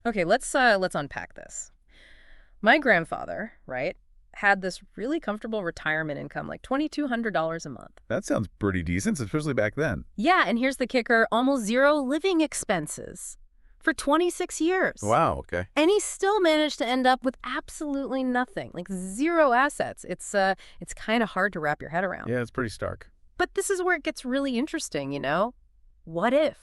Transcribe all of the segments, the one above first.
Okay, let's unpack this. My grandfather, right, had this really comfortable retirement income, like $2,200 a month. That sounds pretty decent, especially back then. Yeah, and here's the kicker, almost zero living expenses for 26 years. Wow, okay. And he still managed to end up with absolutely nothing, like zero assets. It's kind of hard to wrap your head around. Yeah, it's pretty stark. But this is where it gets really interesting, you know? What if?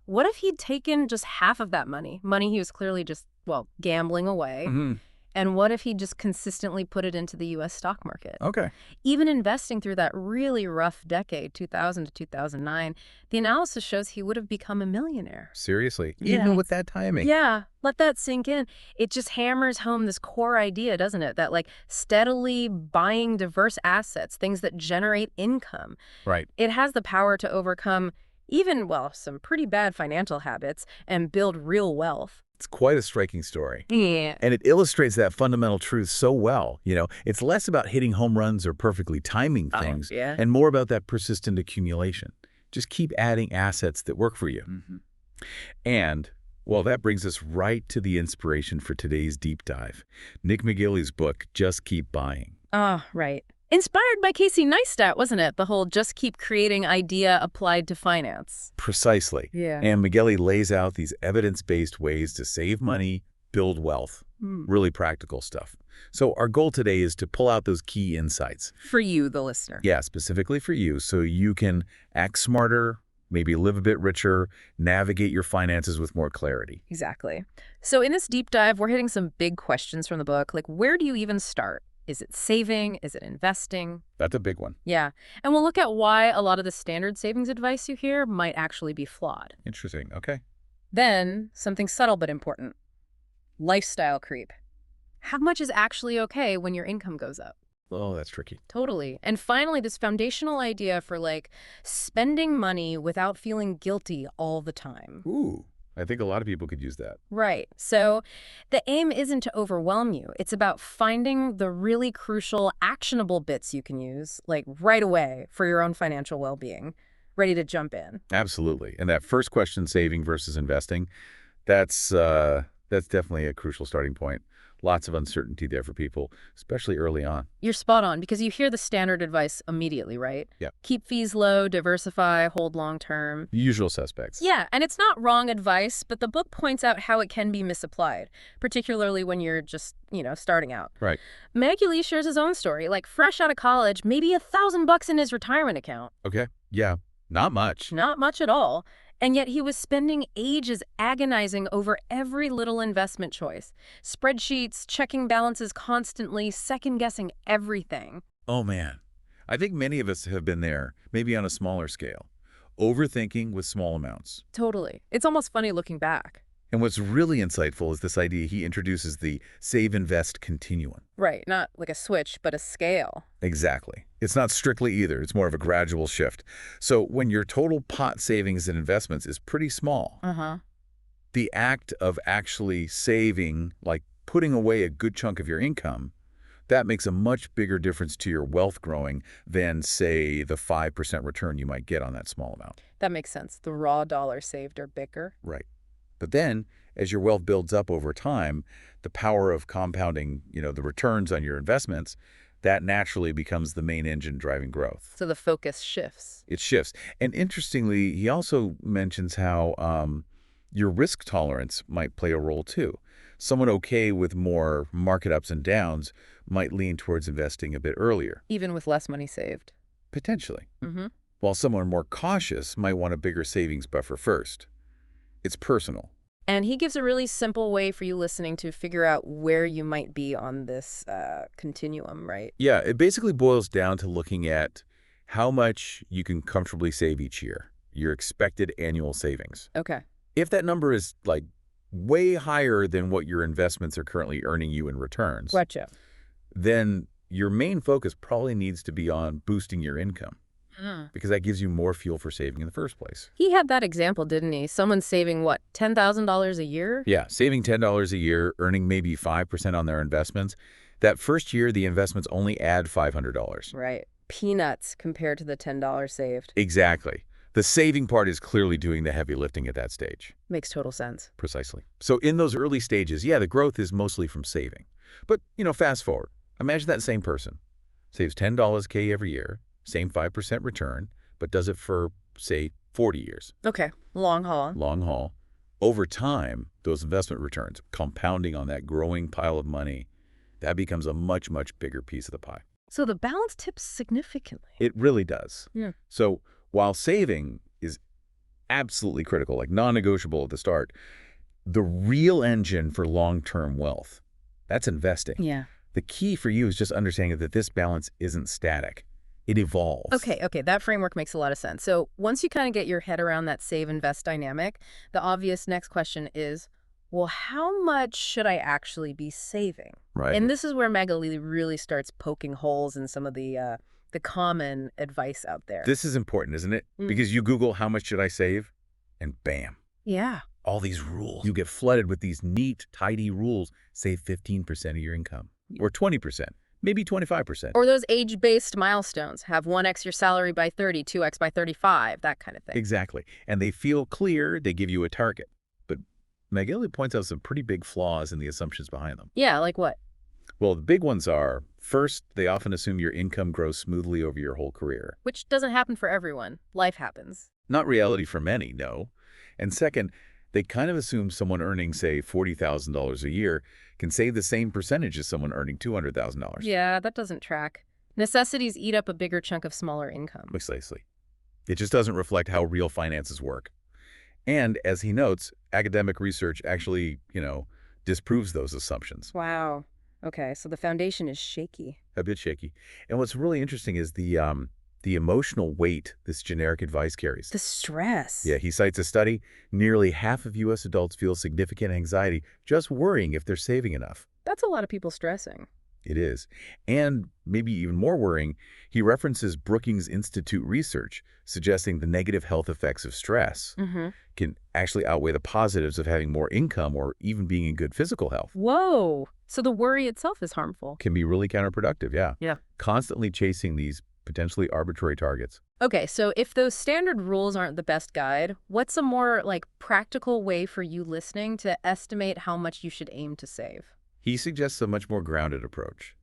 What if he'd taken just half of that money he was clearly just, well, gambling away, Hmm. and what if he just consistently put it into the U.S. stock market? Okay. Even investing through that really rough decade, 2000 to 2009, the analysis shows he would have become a millionaire. Seriously, Yeah. even with that timing. Yeah, let that sink in. It just hammers home this core idea, doesn't it? That like steadily buying diverse assets, things that generate income, Right. it has the power to overcome even, well, some pretty bad financial habits and build real wealth. It's quite a striking story. Yeah. And it illustrates that fundamental truth so well. It's less about hitting home runs or perfectly timing things, Yeah. and more about that persistent accumulation. Just keep adding assets that work for you. And, well, that brings us right to the inspiration for today's deep dive. Nick Maggiulli's book, Just Keep Buying. Oh, right. Inspired by Casey Neistat, wasn't it? The whole just keep creating idea applied to finance. Precisely. Yeah. And Maggiulli lays out these evidence-based ways to save money, build wealth. Really practical stuff. So our goal today is to pull out those key insights. For you, the listener. Yeah, specifically for you, so you can act smarter, maybe live a bit richer, navigate your finances with more clarity. Exactly. So in this deep dive, we're hitting some big questions from the book, like where do you even start? Is it saving? Is it investing? That's a big one. Yeah. And we'll look at why a lot of the standard savings advice you hear might actually be flawed. Interesting. Okay. Then, something subtle but important. Lifestyle creep. How much is actually okay when your income goes up? Oh, that's tricky. Totally. And finally, this foundational idea for like spending money without feeling guilty all the time. Ooh, I think a lot of people could use that. Right. So the aim isn't to overwhelm you. It's about finding the really crucial, actionable bits you can use, like right away for your own financial well-being. Ready to jump in. Absolutely. And that first question, saving versus investing, that's definitely a crucial starting point. Lots of uncertainty there for people, especially early on. You're spot on because you hear the standard advice immediately, right? Yeah. Keep fees low, diversify, hold long term. The usual suspects. Yeah, and it's not wrong advice, but the book points out how it can be misapplied, particularly when you're just, starting out. Right. Maggiulli shares his own story, like fresh out of college, maybe $1,000 in his retirement account. Okay. Yeah. Not much. Not much at all. And yet he was spending ages agonizing over every little investment choice. Spreadsheets, checking balances constantly, second-guessing everything. Oh, man. I think many of us have been there, maybe on a smaller scale. Overthinking with small amounts. Totally. It's almost funny looking back. And what's really insightful is this idea he introduces, the save-invest continuum. Right, not like a switch, but a scale. Exactly. It's not strictly either. It's more of a gradual shift. So when your total pot savings and investments is pretty small, the act of actually saving, like putting away a good chunk of your income, that makes a much bigger difference to your wealth growing than, say, the 5% return you might get on that small amount. That makes sense. The raw dollar saved are bigger. Right. But then, as your wealth builds up over time, the power of compounding, the returns on your investments, that naturally becomes the main engine driving growth. So the focus shifts. It shifts. And interestingly, he also mentions how your risk tolerance might play a role too. Someone okay with more market ups and downs might lean towards investing a bit earlier. Even with less money saved. Potentially. While someone more cautious might want a bigger savings buffer first. It's personal. And he gives a really simple way for you listening to figure out where you might be on this continuum, right? Yeah, it basically boils down to looking at how much you can comfortably save each year, your expected annual savings. Okay. If that number is like way higher than what your investments are currently earning you in returns, Gotcha. then your main focus probably needs to be on boosting your income. Because that gives you more fuel for saving in the first place. He had that example, didn't he? Someone saving, what, $10,000 a year? Yeah, saving $10 a year, earning maybe 5% on their investments. That first year, the investments only add $500. Right. Peanuts compared to the $10 saved. Exactly. The saving part is clearly doing the heavy lifting at that stage. Makes total sense. Precisely. So in those early stages, yeah, the growth is mostly from saving. But, fast forward. Imagine that same person saves $10 K every year, same 5% return, but does it for, say, 40 years. Okay, long haul. Long haul. Over time, those investment returns, compounding on that growing pile of money, that becomes a much, much bigger piece of the pie. So the balance tips significantly. It really does. Yeah. So while saving is absolutely critical, like non-negotiable at the start, the real engine for long-term wealth, that's investing. Yeah. The key for you is just understanding that this balance isn't static. It evolves. Okay, that framework makes a lot of sense. So once you kind of get your head around that save-invest dynamic, the obvious next question is, well, how much should I actually be saving? Right. And this is where Maggiulli really starts poking holes in some of the common advice out there. This is important, isn't it? Because you Google how much should I save, and bam. Yeah. All these rules. You get flooded with these neat, tidy rules. Save 15% of your income, or 20%, maybe 25%. Or those age-based milestones. Have 1x your salary by 30, 2x by 35, that kind of thing. Exactly. And they feel clear. They give you a target. But Maggiulli points out some pretty big flaws in the assumptions behind them. Yeah, like what? Well, the big ones are, first, they often assume your income grows smoothly over your whole career. Which doesn't happen for everyone. Life happens. Not reality for many, no. And second, they kind of assume someone earning, say, $40,000 a year can save the same percentage as someone earning $200,000. Yeah, that doesn't track. Necessities eat up a bigger chunk of smaller income. Precisely. It just doesn't reflect how real finances work. And, as he notes, academic research actually, disproves those assumptions. Wow. Okay, so the foundation is shaky. A bit shaky. And what's really interesting is the emotional weight this generic advice carries. The stress. Yeah, he cites a study. Nearly half of U.S. adults feel significant anxiety just worrying if they're saving enough. That's a lot of people stressing. It is. And maybe even more worrying, he references Brookings Institute research suggesting the negative health effects of stress can actually outweigh the positives of having more income or even being in good physical health. Whoa. So the worry itself is harmful. Can be really counterproductive, yeah. Yeah. Constantly chasing these potentially arbitrary targets. Okay, so if those standard rules aren't the best guide, what's a more practical way for you listening to estimate how much you should aim to save? He suggests a much more grounded approach.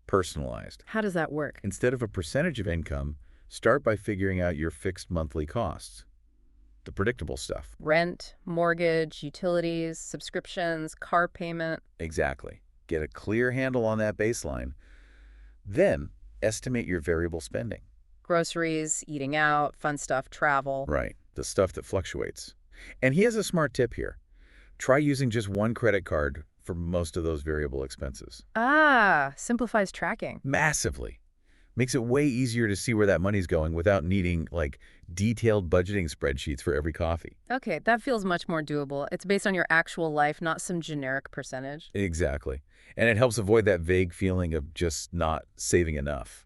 Personalized. How does that work? Instead of a percentage of income, start by figuring out your fixed monthly costs. The predictable stuff. Rent, mortgage, utilities, subscriptions, car payment. Exactly. Get a clear handle on that baseline. Then, estimate your variable spending. Groceries, eating out, fun stuff, travel. Right. The stuff that fluctuates. And he has a smart tip here. Try using just one credit card for most of those variable expenses. Ah, simplifies tracking. Massively. Makes it way easier to see where that money's going without needing, detailed budgeting spreadsheets for every coffee. Okay, that feels much more doable. It's based on your actual life, not some generic percentage. Exactly. And it helps avoid that vague feeling of just not saving enough.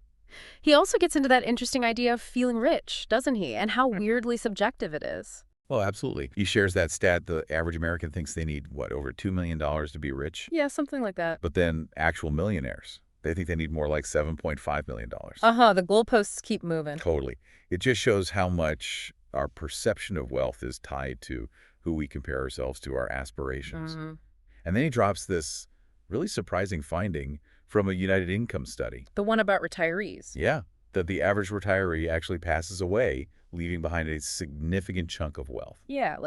He also gets into that interesting idea of feeling rich, doesn't he? And how weirdly subjective it is. Oh, absolutely. He shares that stat the average American thinks they need, over $2 million to be rich? Yeah, something like that. But then actual millionaires, they think they need more like $7.5 million. The goalposts keep moving. Totally. It just shows how much our perception of wealth is tied to who we compare ourselves to, our aspirations. And then he drops this really surprising finding from a United Income study. The one about retirees. Yeah, that the average retiree actually passes away, leaving behind a significant chunk of wealth. Yeah,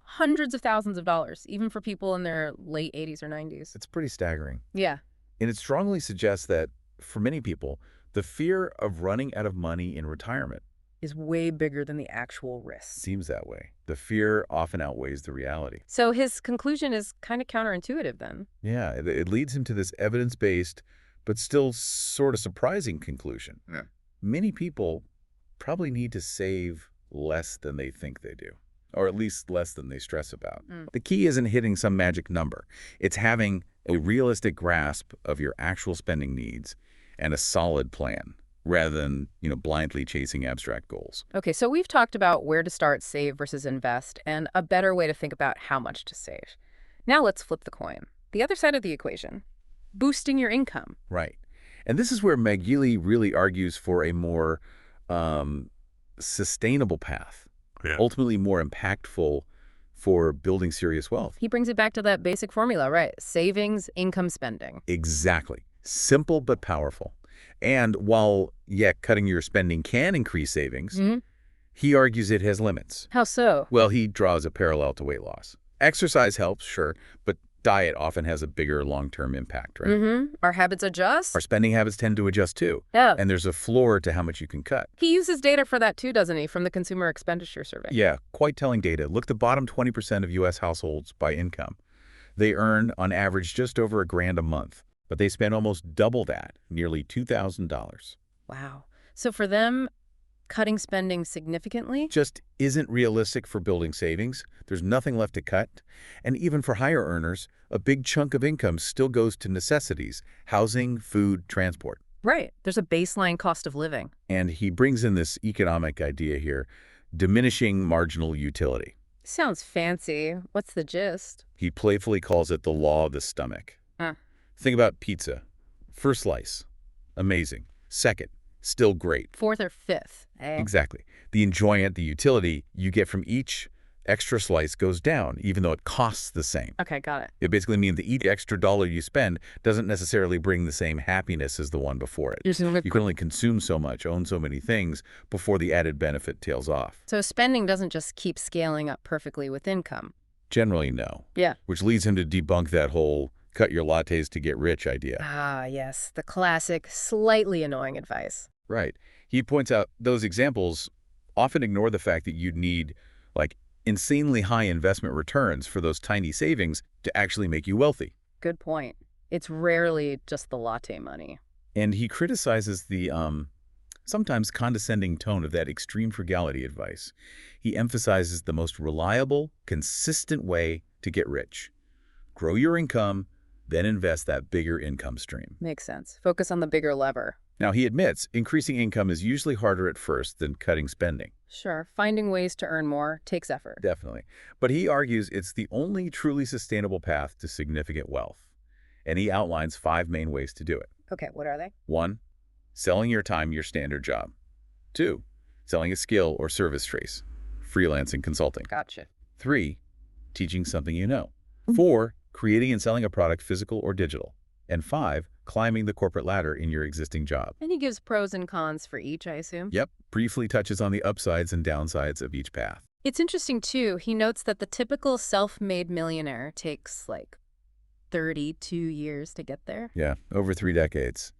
hundreds of thousands of dollars, even for people in their late 80s or 90s. It's pretty staggering. Yeah. And it strongly suggests that, for many people, the fear of running out of money in retirement is way bigger than the actual risk. Seems that way. The fear often outweighs the reality. So his conclusion is kind of counterintuitive then. Yeah, it leads him to this evidence-based, but still sort of surprising conclusion. Yeah. Many people probably need to save less than they think they do, or at least less than they stress about. The key isn't hitting some magic number. It's having a realistic grasp of your actual spending needs and a solid plan, rather than, blindly chasing abstract goals. Okay, so we've talked about where to start, save versus invest, and a better way to think about how much to save. Now let's flip the coin. The other side of the equation, boosting your income. Right. And this is where Maggiulli really argues for a more sustainable path, Yeah. ultimately more impactful for building serious wealth. He brings it back to that basic formula, right? Savings, income, spending. Exactly. Simple but powerful. And while, yeah, cutting your spending can increase savings, he argues it has limits. How so? Well, he draws a parallel to weight loss. Exercise helps, sure, but diet often has a bigger long-term impact, right? Our habits adjust? Our spending habits tend to adjust too. Yeah. And there's a floor to how much you can cut. He uses data for that too, doesn't he, from the Consumer Expenditure Survey? Yeah, quite telling data. Look at the bottom 20% of U.S. households by income. They earn, on average, just over $1,000 a month, but they spend almost double that, nearly $2,000. Wow. So for them, cutting spending significantly? Just isn't realistic for building savings. There's nothing left to cut. And even for higher earners, a big chunk of income still goes to necessities: housing, food, transport. Right. There's a baseline cost of living. And he brings in this economic idea here: diminishing marginal utility. Sounds fancy. What's the gist? He playfully calls it the law of the stomach. Think about pizza. First slice, amazing. Second, still great. Fourth or fifth. Exactly. The enjoyment, the utility you get from each extra slice goes down, even though it costs the same. Okay, got it. It basically means that each extra dollar you spend doesn't necessarily bring the same happiness as the one before it. You can only consume so much, own so many things, before the added benefit tails off. So spending doesn't just keep scaling up perfectly with income. Generally, no. Yeah. Which leads him to debunk that whole cut your lattes to get rich idea. Ah, yes. The classic, slightly annoying advice. Right. He points out those examples often ignore the fact that you'd need, like, insanely high investment returns for those tiny savings to actually make you wealthy. Good point. It's rarely just the latte money. And he criticizes the sometimes condescending tone of that extreme frugality advice. He emphasizes the most reliable, consistent way to get rich: grow your income, then invest that bigger income stream. Makes sense. Focus on the bigger lever. Now, he admits increasing income is usually harder at first than cutting spending. Sure, finding ways to earn more takes effort. Definitely. But he argues it's the only truly sustainable path to significant wealth. And he outlines 5 main ways to do it. Okay, what are they? 1, selling your time your standard job. 2, selling a skill or service trace, freelancing consulting. Gotcha. 3, teaching something you know. 4, creating and selling a product, physical or digital. And 5, climbing the corporate ladder in your existing job. And he gives pros and cons for each, I assume? Yep, briefly touches on the upsides and downsides of each path. It's interesting, too. He notes that the typical self-made millionaire takes, like, 32 years to get there. Yeah, over 3 decades.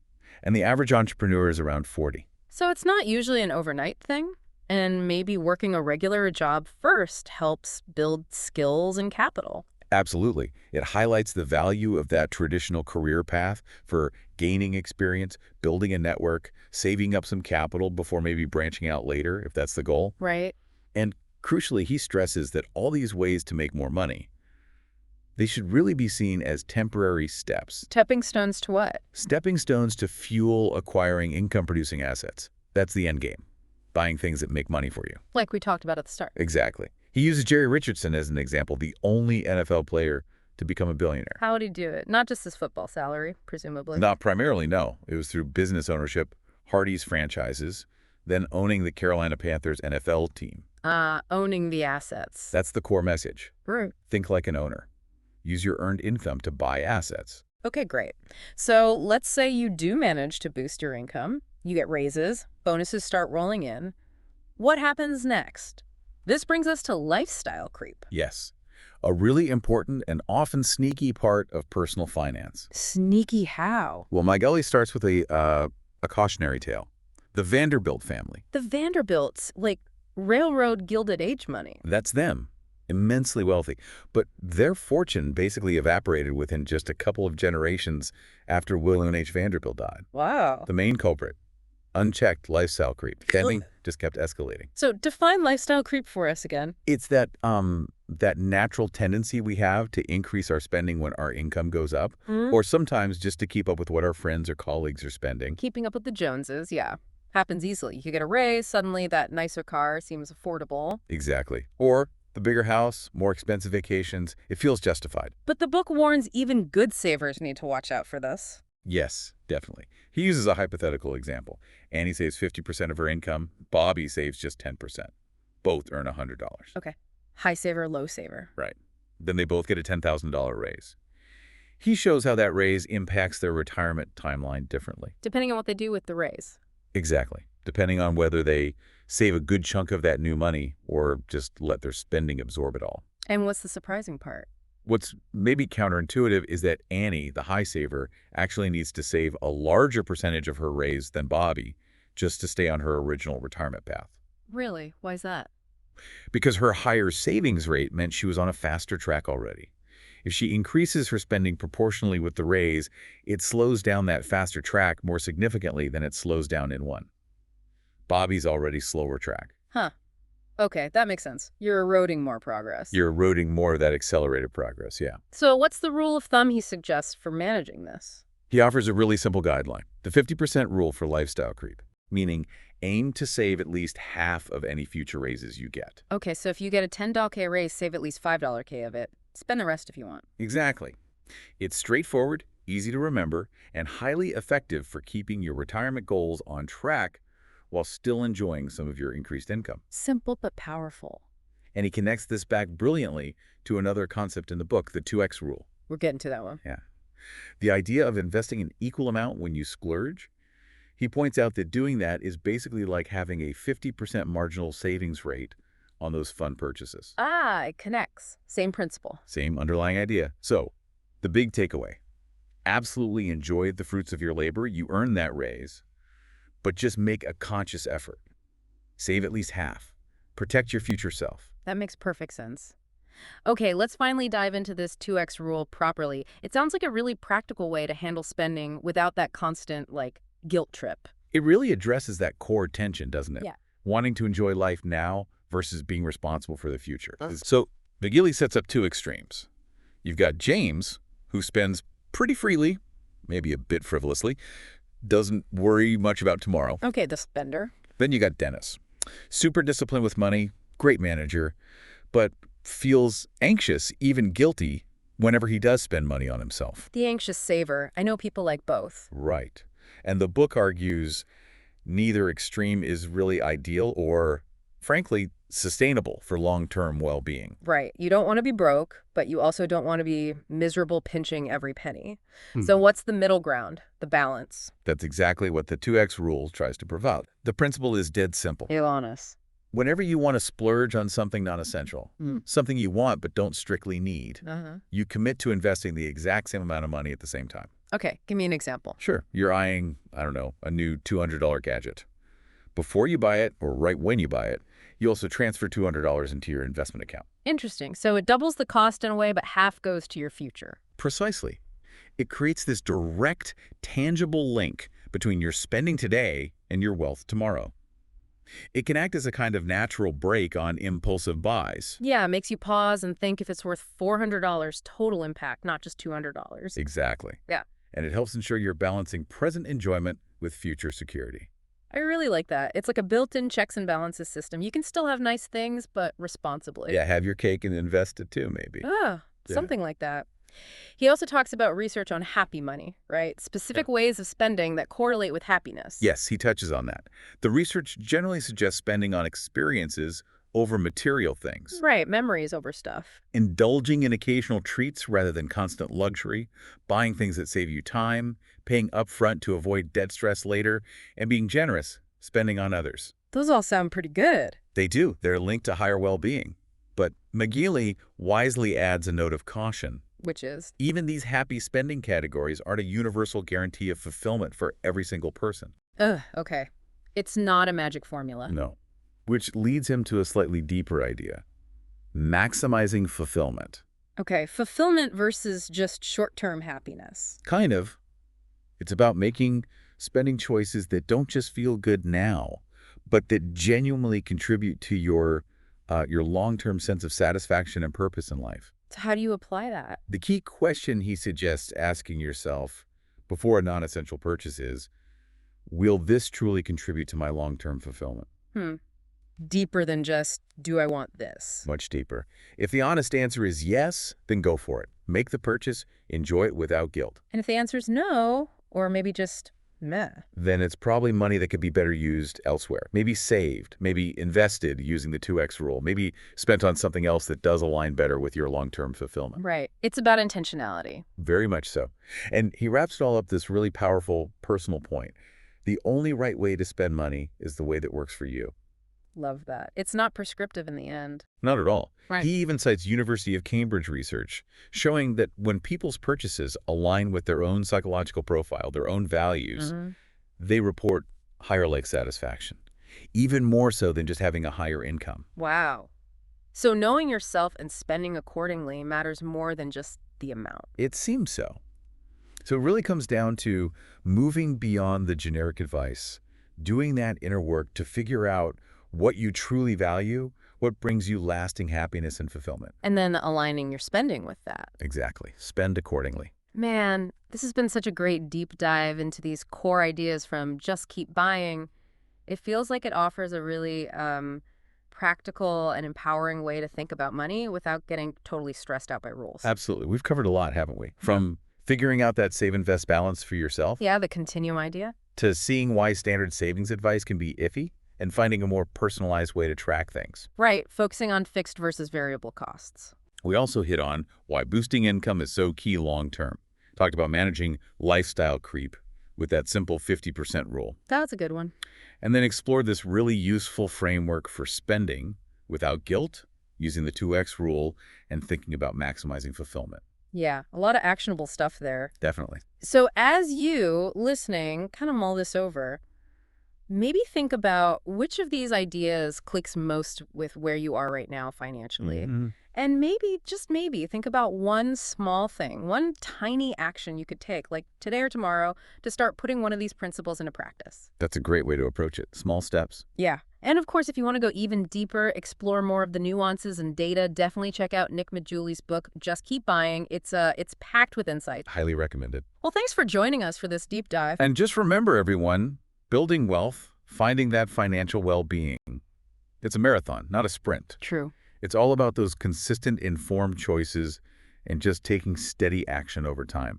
And the average entrepreneur is around 40. So it's not usually an overnight thing. And maybe working a regular job first helps build skills and capital. Absolutely. It highlights the value of that traditional career path for gaining experience, building a network, saving up some capital before maybe branching out later, if that's the goal. Right. And crucially, he stresses that all these ways to make more money, they should really be seen as temporary steps. Stepping stones to what? Stepping stones to fuel acquiring income-producing assets. That's the end game. Buying things that make money for you. Like we talked about at the start. Exactly. He uses Jerry Richardson as an example, the only NFL player to become a billionaire. How would he do it? Not just his football salary, presumably. Not primarily, no. It was through business ownership, Hardee's franchises, then owning the Carolina Panthers NFL team. Owning the assets. That's the core message. Right. Think like an owner. Use your earned income to buy assets. Okay, great. So let's say you do manage to boost your income. You get raises, bonuses start rolling in. What happens next? This brings us to lifestyle creep. Yes, a really important and often sneaky part of personal finance. Sneaky how? Well, Maggiulli starts with a cautionary tale. The Vanderbilt family. The Vanderbilts, like railroad Gilded Age money. That's them. Immensely wealthy. But their fortune basically evaporated within just a couple of generations after William H. Vanderbilt died. Wow. The main culprit, unchecked lifestyle creep. Spending just kept escalating. So define lifestyle creep for us again. It's that natural tendency we have to increase our spending when our income goes up, or sometimes just to keep up with what our friends or colleagues are spending. Keeping up with the Joneses, yeah. Happens easily. You get a raise, suddenly that nicer car seems affordable. Exactly. Or the bigger house, more expensive vacations, it feels justified. But the book warns even good savers need to watch out for this. Yes, definitely. He uses a hypothetical example. Annie saves 50% of her income. Bobby saves just 10%. Both earn $100. Okay. High saver, low saver. Right. Then they both get a $10,000 raise. He shows how that raise impacts their retirement timeline differently. Depending on what they do with the raise. Exactly. Depending on whether they save a good chunk of that new money or just let their spending absorb it all. And what's the surprising part? What's maybe counterintuitive is that Annie, the high saver, actually needs to save a larger percentage of her raise than Bobby just to stay on her original retirement path. Really? Why's that? Because her higher savings rate meant she was on a faster track already. If she increases her spending proportionally with the raise, it slows down that faster track more significantly than it slows down in one. Bobby's already slower track. Huh. Okay, that makes sense. You're eroding more progress. You're eroding more of that accelerated progress, yeah. So what's the rule of thumb he suggests for managing this? He offers a really simple guideline, the 50% rule for lifestyle creep, meaning aim to save at least half of any future raises you get. Okay, so if you get a $10K raise, save at least $5K of it. Spend the rest if you want. Exactly. It's straightforward, easy to remember, and highly effective for keeping your retirement goals on track while still enjoying some of your increased income. Simple but powerful. And he connects this back brilliantly to another concept in the book, the 2X rule. We're getting to that one. Yeah. The idea of investing an equal amount when you splurge. He points out that doing that is basically like having a 50% marginal savings rate on those fun purchases. Ah, it connects. Same principle. Same underlying idea. So, the big takeaway. Absolutely enjoy the fruits of your labor. You earn that raise. But just make a conscious effort. Save at least half. Protect your future self. That makes perfect sense. Okay, let's finally dive into this 2X rule properly. It sounds like a really practical way to handle spending without that constant, guilt trip. It really addresses that core tension, doesn't it? Yeah. Wanting to enjoy life now versus being responsible for the future. So, Maggiulli sets up two extremes. You've got James, who spends pretty freely, maybe a bit frivolously, doesn't worry much about tomorrow. Okay, the spender. Then you got Dennis. Super disciplined with money, great manager, but feels anxious, even guilty, whenever he does spend money on himself. The anxious saver. I know people like both. Right. And the book argues neither extreme is really ideal or, frankly, sustainable for long-term well-being. Right. You don't want to be broke, but you also don't want to be miserable pinching every penny. So what's the middle ground, the balance? That's exactly what the 2X rule tries to provide. The principle is dead simple. Ilanis. Whenever you want to splurge on something non-essential, something you want but don't strictly need, you commit to investing the exact same amount of money at the same time. Okay, give me an example. Sure, you're eyeing, I don't know, a new $200 gadget. Before you buy it, or right when you buy it, you also transfer $200 into your investment account. Interesting. So it doubles the cost in a way, but half goes to your future. Precisely. It creates this direct, tangible link between your spending today and your wealth tomorrow. It can act as a kind of natural brake on impulsive buys. Yeah, it makes you pause and think if it's worth $400 total impact, not just $200. Exactly. Yeah. And it helps ensure you're balancing present enjoyment with future security. I really like that. It's like a built-in checks and balances system. You can still have nice things, but responsibly. Yeah, have your cake and invest it too, maybe. Something like that. He also talks about research on happy money, right? Specific ways of spending that correlate with happiness. Yes, he touches on that. The research generally suggests spending on experiences over material things. Right, memories over stuff. Indulging in occasional treats rather than constant luxury, buying things that save you time, paying upfront to avoid debt stress later, and being generous, spending on others. Those all sound pretty good. They do. They're linked to higher well-being. But Maggiulli wisely adds a note of caution. Which is? Even these happy spending categories aren't a universal guarantee of fulfillment for every single person. Okay. It's not a magic formula. No. Which leads him to a slightly deeper idea. Maximizing fulfillment. Okay, fulfillment versus just short-term happiness. Kind of. It's about making spending choices that don't just feel good now, but that genuinely contribute to your long-term sense of satisfaction and purpose in life. So how do you apply that? The key question he suggests asking yourself before a non-essential purchase is, will this truly contribute to my long-term fulfillment? Deeper than just, do I want this? Much deeper. If the honest answer is yes, then go for it. Make the purchase, enjoy it without guilt. And if the answer is no, Or maybe just meh. Then it's probably money that could be better used elsewhere. Maybe saved, maybe invested using the 2x rule, maybe spent on something else that does align better with your long-term fulfillment. Right. It's about intentionality. Very much so. And he wraps it all up this really powerful personal point. The only right way to spend money is the way that works for you. Love that. It's not prescriptive in the end. Not at all. Right. He even cites University of Cambridge research showing that when people's purchases align with their own psychological profile, their own values, they report higher life satisfaction, even more so than just having a higher income. Wow. So knowing yourself and spending accordingly matters more than just the amount. It seems so. So it really comes down to moving beyond the generic advice, doing that inner work to figure out what you truly value, what brings you lasting happiness and fulfillment. And then aligning your spending with that. Exactly. Spend accordingly. Man, this has been such a great deep dive into these core ideas from Just Keep Buying. It feels like it offers a really practical and empowering way to think about money without getting totally stressed out by rules. Absolutely. We've covered a lot, haven't we? From figuring out that save-invest balance for yourself Yeah, the continuum idea. to seeing why standard savings advice can be iffy and finding a more personalized way to track things. Right, focusing on fixed versus variable costs. We also hit on why boosting income is so key long-term. Talked about managing lifestyle creep with that simple 50% rule. That's a good one. And then explored this really useful framework for spending without guilt, using the 2x rule, and thinking about maximizing fulfillment. Yeah, a lot of actionable stuff there. Definitely. So as you, listening, kind of mull this over, maybe think about which of these ideas clicks most with where you are right now financially. And maybe, just maybe, think about one small thing, one tiny action you could take, like today or tomorrow, to start putting one of these principles into practice. That's a great way to approach it. Small steps. Yeah. And of course, if you want to go even deeper, explore more of the nuances and data, definitely check out Nick Maggiulli's book, Just Keep Buying. It's packed with insights. Highly recommended. Well, thanks for joining us for this deep dive. And just remember, everyone, building wealth, finding that financial well-being, it's a marathon, not a sprint. True. It's all about those consistent, informed choices and just taking steady action over time.